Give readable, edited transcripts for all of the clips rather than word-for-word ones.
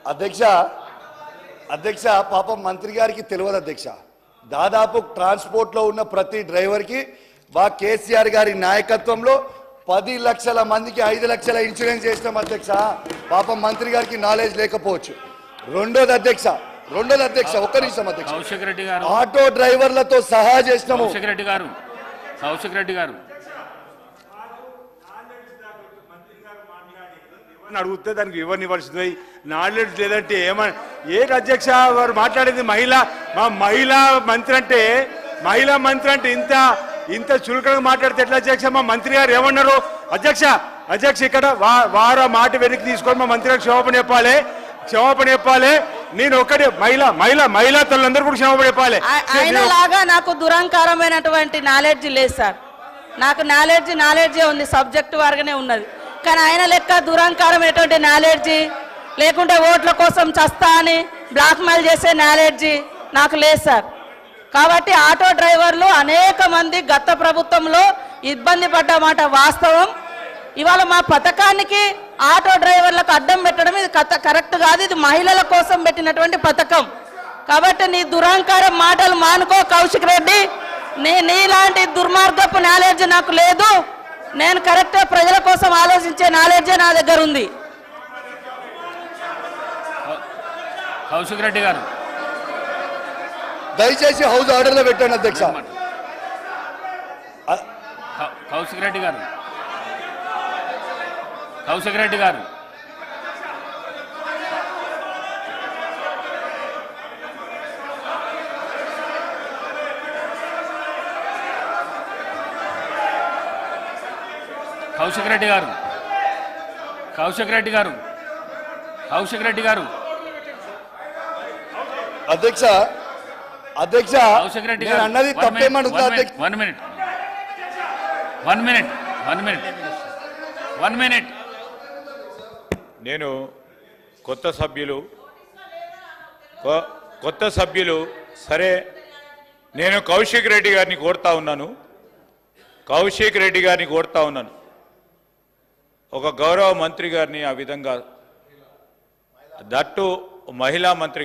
అధ్యక్ష అధ్యక్ష పాపం మంత్రి గారికి తెలియదు అధ్యక్ష. దాదాపు ట్రాన్స్పోర్ట్లో ఉన్న ప్రతి డ్రైవర్కి కేసీఆర్ గారి నాయకత్వంలో 10 లక్షల మందికి 5 లక్షల ఇన్సూరెన్స్ చేసినాం అధ్యక్ష. పాపం మంత్రి గారికి నాలెడ్జ్ లేకపోవచ్చు. రెండోది అధ్యక్ష ఒక్క నిమిషం అధ్యక్ష, ఆటో డ్రైవర్లతో సహా చేసినాము. కౌశిక్ రెడ్డి గారు అడిగితే దానికి ఎవరిని ఇవ్వాల్సింది నాలెడ్జ్ లేదంటే ఏమని ఏంటి అధ్యక్ష వారు మాట్లాడేది? మహిళా మంత్రి అంటే ఇంత చురుకగా మాట్లాడితే ఎట్లా అధ్యక్ష? మా మంత్రి గారు ఏమన్నారు అధ్యక్ష ఇక్కడ వారు మాట వెనక్కి తీసుకొని మా మంత్రి గారు క్షమాపణ చెప్పాలి. నేను ఒకటి మహిళా తల్లందరూ కూడా క్షమాపణ చెప్పాలి. ఆయనలాగా నాకు దురహంకారమైనటువంటి నాలెడ్జ్ లేదు సార్. నాకు నాలెడ్జే ఉంది, సబ్జెక్టు వారుగానే ఉన్నది. కానీ ఆయన లెక్క దురహంకారమైనటువంటి నాలెడ్జి లేకుంటే ఓట్ల కోసం చస్తా అని బ్లాక్మెయిల్ చేసే నాలెడ్జి నాకు లేదు సార్. కాబట్టి ఆటో డ్రైవర్లు అనేక మంది గత ప్రభుత్వంలో ఇబ్బంది పడ్డమాట వాస్తవం. ఇవాళ మా పథకానికి ఆటో డ్రైవర్లకు అడ్డం పెట్టడం ఇది కరెక్ట్ కాదు. ఇది మహిళల కోసం పెట్టినటువంటి పథకం. కాబట్టి నీ దురహంకారం మాటలు మానుకో కౌశిక్ రెడ్డి. నీలాంటి దుర్మార్గపు నాలెడ్జ్ నాకు లేదు. నేను కరెక్ట్ ప్రజల కోసం ఆలోచించే నాలెడ్జే నా దగ్గర ఉంది. కౌశిక్ రెడ్డి గారు దయచేసి హౌస్ ఆర్డర్ లో పెట్టండి అధ్యక్ష. కౌశిక్ రెడ్డి గారు అధ్యక్ష అన్నది తప్పేమనుకుంటా? One minute. నేను కొత్త సభ్యులు సరే, నేను కౌశిక్ రెడ్డి గారిని కోరుతా ఉన్నాను. ఒక గౌరవ మంత్రి గారిని ఆ విధంగా, దట్టు మహిళా మంత్రి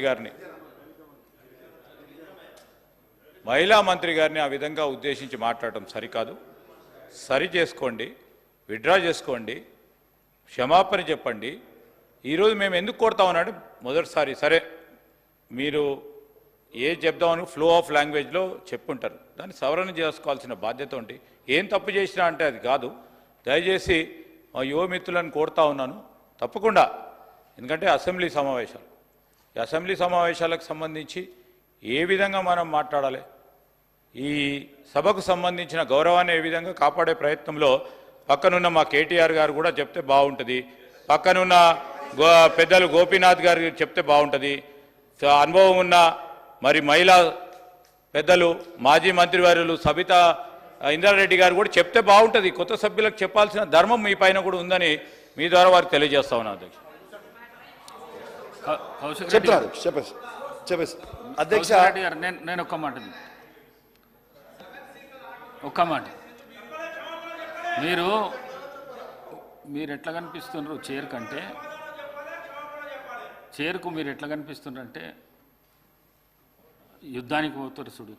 గారిని ఆ విధంగా ఉద్దేశించి మాట్లాడటం సరికాదు. సరి చేసుకోండి, విత్డ్రా చేసుకోండి, క్షమాపణ చెప్పండి. ఈరోజు మేము ఎందుకు కోరుతా ఉన్నాడు? మొదటిసారి సరే మీరు చెప్దామని ఫ్లో ఆఫ్ లాంగ్వేజ్లో చెప్పుంటారు, దాన్ని సవరణ చేసుకోవాల్సిన బాధ్యత ఉండి ఏం తప్పు చేసినా అంటే అది కాదు. దయచేసి మా యువ మిత్రులను కోరుతా ఉన్నాను తప్పకుండా. ఎందుకంటే అసెంబ్లీ సమావేశాలకు సంబంధించి ఏ విధంగా మనం మాట్లాడాలి, ఈ సభకు సంబంధించిన గౌరవాన్ని ఏ విధంగా కాపాడే ప్రయత్నంలో పక్కనున్న మా కేటీఆర్ గారు కూడా చెప్తే బాగుంటుంది, పక్కనున్న పెద్దలు గోపీనాథ్ గారు చెప్తే బాగుంటుంది, అనుభవం ఉన్న మరి మహిళా పెద్దలు మాజీ మంత్రివర్యులు సబితా ఇంద్రారెడ్డి గారు కూడా చెప్తే బాగుంటుంది. కొత్త సభ్యులకు చెప్పాల్సిన ధర్మం మీ పైన కూడా ఉందని మీ ద్వారా వారికి తెలియజేస్తా ఉన్నా అధ్యక్ష. అధ్యక్ష నేను ఒక్క మాట మీరు ఎట్లా కనిపిస్తున్నారు చేరుకు మీరు ఎట్లా కనిపిస్తున్నారంటే యుద్ధానికి పోతారు చూడు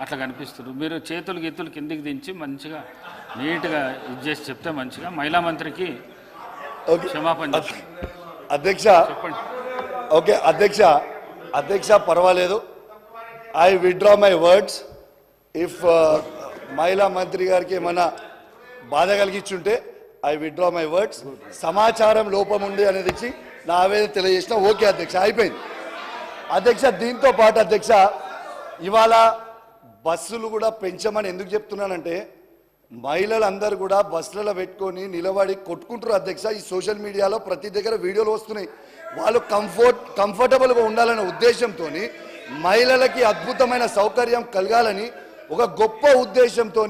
అట్లా కనిపిస్తున్నారు. మీరు చేతులు గీతులు కిందికి దించి మంచిగా నీట్గా ఇది చేసి చెప్తే మంచిగా మహిళా మంత్రికి క్షమాపణ అధ్యక్ష. ఓకే అధ్యక్ష పర్వాలేదు. I withdraw my words. If మహిళా మంత్రి గారికి ఏమైనా బాధ కలిగించుంటే ఐ విత్డ్రా మై వర్డ్స్. సమాచారం లోపం ఉంది అనేది ఇచ్చి నా ఆవేదన తెలియజేసిన. ఓకే అధ్యక్ష, అయిపోయింది. అధ్యక్ష దీంతో పాటు అధ్యక్ష ఇవాళ బస్సులు కూడా పెంచమని ఎందుకు చెప్తున్నానంటే మహిళలందరూ కూడా బస్సులలో పెట్టుకొని నిలబడి కొట్టుకుంటారు అధ్యక్ష. ఈ సోషల్ మీడియాలో ప్రతి దగ్గర వీడియోలు వస్తున్నాయి. వాళ్ళు కంఫర్టబుల్గా ఉండాలనే ఉద్దేశంతో మహిళలకి అద్భుతమైన సౌకర్యం కలగాలని ఒక గొప్ప ఉద్దేశంతో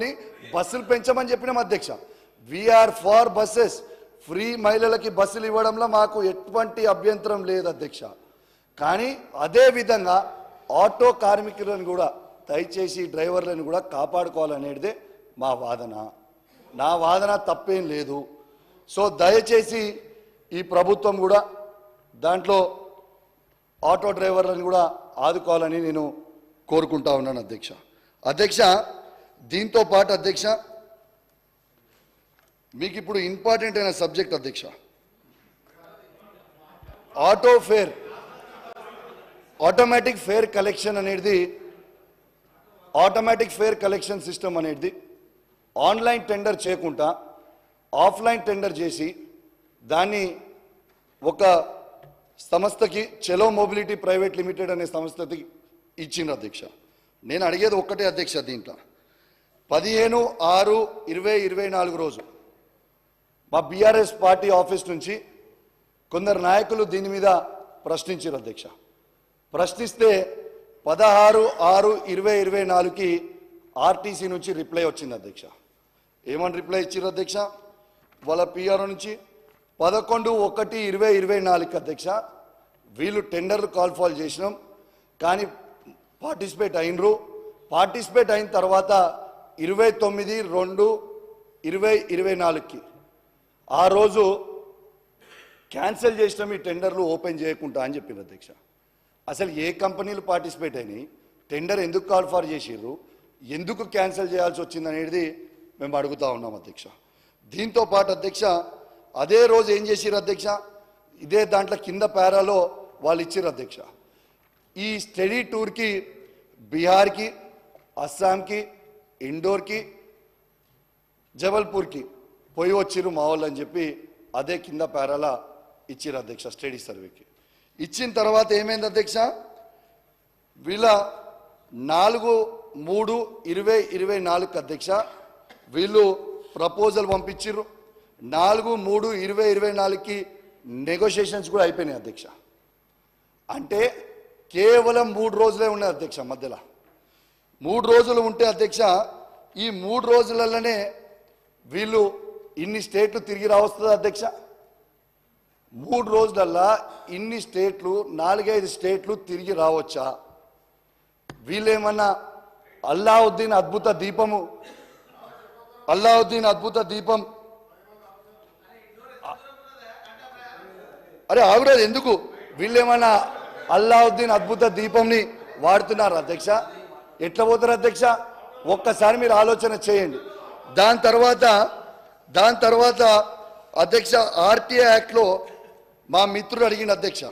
బస్సులు పెంచమని చెప్పినాం అధ్యక్ష. We are far buses. ఫ్రీ మహిళలకి బస్సులు ఇవ్వడంలో మాకు ఎటువంటి అభ్యంతరం లేదు అధ్యక్ష. కానీ అదేవిధంగా ఆటో కార్మికులను కూడా దయచేసి డ్రైవర్లను కూడా కాపాడుకోవాలనేదే మా వాదన. నా వాదన తప్పేం లేదు. సో దయచేసి ఈ ప్రభుత్వం కూడా దాంట్లో ఆటో డ్రైవర్లను కూడా ఆదుకోవాలని నేను కోరుకుంటా ఉన్నాను అధ్యక్ష. అధ్యక్ష, దీంతో పాటు అధ్యక్ష, మీకు ఇప్పుడు ఇంపార్టెంట్ అయిన సబ్జెక్ట్ అధ్యక్ష, auto fair automatic fair collection అనేది, ఆటోమేటిక్ ఫేర్ కలెక్షన్ సిస్టమ్ అనేది ఆన్లైన్ టెండర్ చేయకుండా ఆఫ్లైన్ టెండర్ చేసి దాన్ని ఒక సంస్థకి చలో మొబిలిటీ ప్రైవేట్ లిమిటెడ్ అనే సంస్థకి ఇచ్చిండ్రు అధ్యక్ష. నేను అడిగేది ఒక్కటే అధ్యక్ష, దీంట్లో 15/6/2024 రోజు మా బీఆర్ఎస్ పార్టీ ఆఫీస్ నుంచి కొందరు నాయకులు దీని మీద ప్రశ్నించారు అధ్యక్ష. ప్రశ్నిస్తే 16/6/2024కి ఆర్టీసీ నుంచి రిప్లై వచ్చింది అధ్యక్ష. ఏమని రిప్లై ఇచ్చారు అధ్యక్ష? వాళ్ళ పిఆర్ఓ నుంచి 11/1/2024కి అధ్యక్ష వీళ్ళు టెండర్లు కాల్ ఫాల్ చేసినాం, కానీ పార్టిసిపేట్ అయినరు. పార్టిసిపేట్ అయిన తర్వాత 29/2/2024కి ఆ రోజు క్యాన్సిల్ చేసినాం ఈ టెండర్లు ఓపెన్ చేయకుండా అని చెప్పింది అధ్యక్ష. అసలు ఏ కంపెనీలు పార్టిసిపేట్ అయినాయి, టెండర్ ఎందుకు కాల్ ఫార్ చేసిర్రు, ఎందుకు క్యాన్సిల్ చేయాల్సి వచ్చింది అనేది మేము అడుగుతా ఉన్నాం అధ్యక్ష. దీంతో పాటు అధ్యక్ష అదే రోజు ఏం చేసిర్రు అధ్యక్ష, ఇదే దాంట్లో కింద పారాలో వాళ్ళు ఇచ్చిర్రు అధ్యక్ష. ఈ స్టడీ టూర్కి బీహార్కి, అస్సాంకి, ఇండోర్కి, జబల్పూర్కి పోయి వచ్చిర్రు మా వాళ్ళు అని చెప్పి అదే కింద పారాలా ఇచ్చిర్రు అధ్యక్ష స్టడీ సర్వేకి. ఇచ్చిన తర్వాత ఏమైంది అధ్యక్ష, వీళ్ళ 4/3/2024 అధ్యక్ష వీళ్ళు ప్రపోజల్ పంపించిర్రు. 4/3/2024కి నెగోషియేషన్స్ కూడా అయిపోయినాయి అధ్యక్ష. అంటే కేవలం 3 రోజులే ఉన్నాయి అధ్యక్ష. మధ్యలో 3 రోజులు ఉంటే అధ్యక్ష ఈ 3 రోజులలోనే వీళ్ళు ఇన్ని స్టేట్లు తిరిగి రావస్తుంది అధ్యక్ష. 3 రోజులల్లా ఇన్ని స్టేట్లు 4-5 స్టేట్లు తిరిగి రావచ్చా? వీళ్ళేమన్నా అల్లావుద్దీన్ అద్భుత దీపం అరే ఆవిడది ఎందుకు, వీళ్ళేమన్నా అల్లావుద్దీన్ అద్భుత దీపంని వాడుతున్నారు అధ్యక్ష? ఎట్లా పోతారు అధ్యక్ష? ఒక్కసారి మీరు ఆలోచన చేయండి. దాని తర్వాత అధ్యక్ష ఆర్టీఐ యాక్ట్లో మా మిత్రుడు అడిగిన అధ్యక్ష,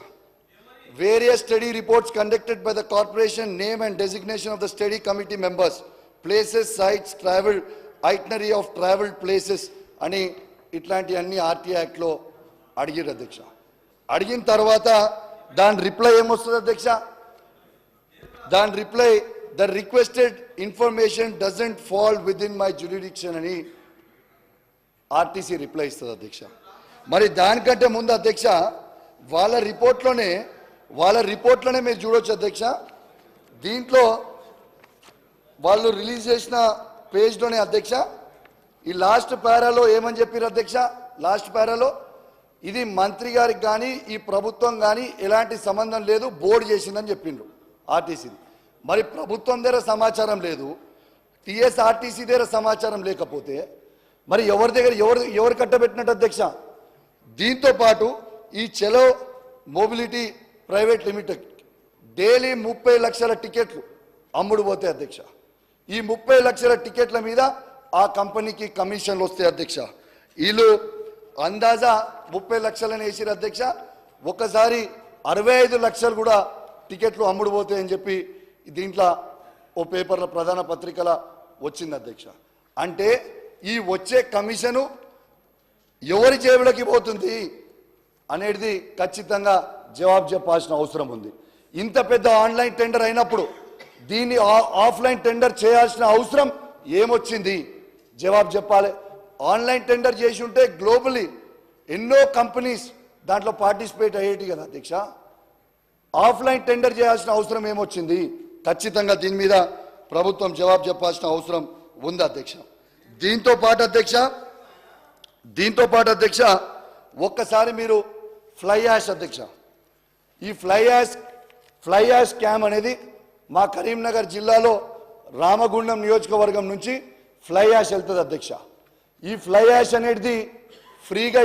various study reports conducted by the corporation, name and designation of the study committee members, places, sites, travel, itinerary of travelled places అని ఇట్లాంటివన్నీ ఆర్టీఐ యాక్ట్లో అడిగారు అధ్యక్ష. అడిగిన తర్వాత దాని రిప్లై ఏమొస్తుంది అధ్యక్ష? దాని reply, the requested information doesn't fall with in my jurisdiction అని ఆర్టీసీ రిప్లై ఇస్తుంది అధ్యక్ష. మరి దానికంటే ముందు అధ్యక్ష వాళ్ళ రిపోర్ట్లోనే మీరు చూడొచ్చు అధ్యక్ష. దీంట్లో వాళ్ళు రిలీజ్ చేసిన పేజ్లోనే అధ్యక్ష ఈ లాస్ట్ పారాలో ఏమని చెప్పారు అధ్యక్ష? లాస్ట్ పారాలో ఇది మంత్రి గారికి కానీ ఈ ప్రభుత్వం కానీ ఎలాంటి సంబంధం లేదు, బోర్డు చేసిందని చెప్పిండ్రు ఆర్టీసీ. మరి ప్రభుత్వం దగ్గర సమాచారం లేదు, టీఎస్ఆర్టీసీ దగ్గర సమాచారం లేకపోతే మరి ఎవరి దగ్గర ఎవరు కట్టబెట్టినట్టు అధ్యక్ష? దీంతో పాటు ఈ చలో మొబిలిటీ ప్రైవేట్ లిమిటెడ్ డైలీ 30 లక్షల టికెట్లు అమ్ముడు పోతాయి అధ్యక్ష. ఈ 30 లక్షల టికెట్ల మీద ఆ కంపెనీకి కమిషన్లు వస్తాయి అధ్యక్ష. వీళ్ళు అందాజా 30 లక్షలని వేసిరు అధ్యక్ష. ఒకసారి 65 లక్షలు కూడా టికెట్లు అమ్ముడు పోతాయని చెప్పి దీంట్లో ఓ పేపర్ల ప్రధాన పత్రికల వచ్చింది అధ్యక్ష. అంటే ఈ వచ్చే కమిషను ఎవరి జేబులకి పోతుంది అనేది ఖచ్చితంగా జవాబు చెప్పాల్సిన అవసరం ఉంది. ఇంత పెద్ద ఆన్లైన్ టెండర్ అయినప్పుడు దీన్ని ఆఫ్లైన్ టెండర్ చేయాల్సిన అవసరం ఏమొచ్చింది? జవాబు చెప్పాలి. ఆన్లైన్ టెండర్ చేసి ఉంటే గ్లోబలీ ఎన్నో కంపెనీస్ దాంట్లో పార్టిసిపేట్ అయ్యేటి కదా అధ్యక్ష. ఆఫ్లైన్ టెండర్ చేయాల్సిన అవసరం ఏమొచ్చింది? ఖచ్చితంగా దీని మీద ప్రభుత్వం జవాబు చెప్పాల్సిన అవసరం ఉంది అధ్యక్ష. దీంతో పాటు అధ్యక్ష ఒక్కసారి మీరు ఫ్లై యాష్ అధ్యక్ష, ఈ ఫ్లై యాష్ స్కామ్ అనేది మా కరీంనగర్ జిల్లాలో రామగుండం నియోజకవర్గం నుంచి ఫ్లై యాష్ వెళ్తుంది అధ్యక్ష. ఈ ఫ్లై యాష్ అనేది ఫ్రీగా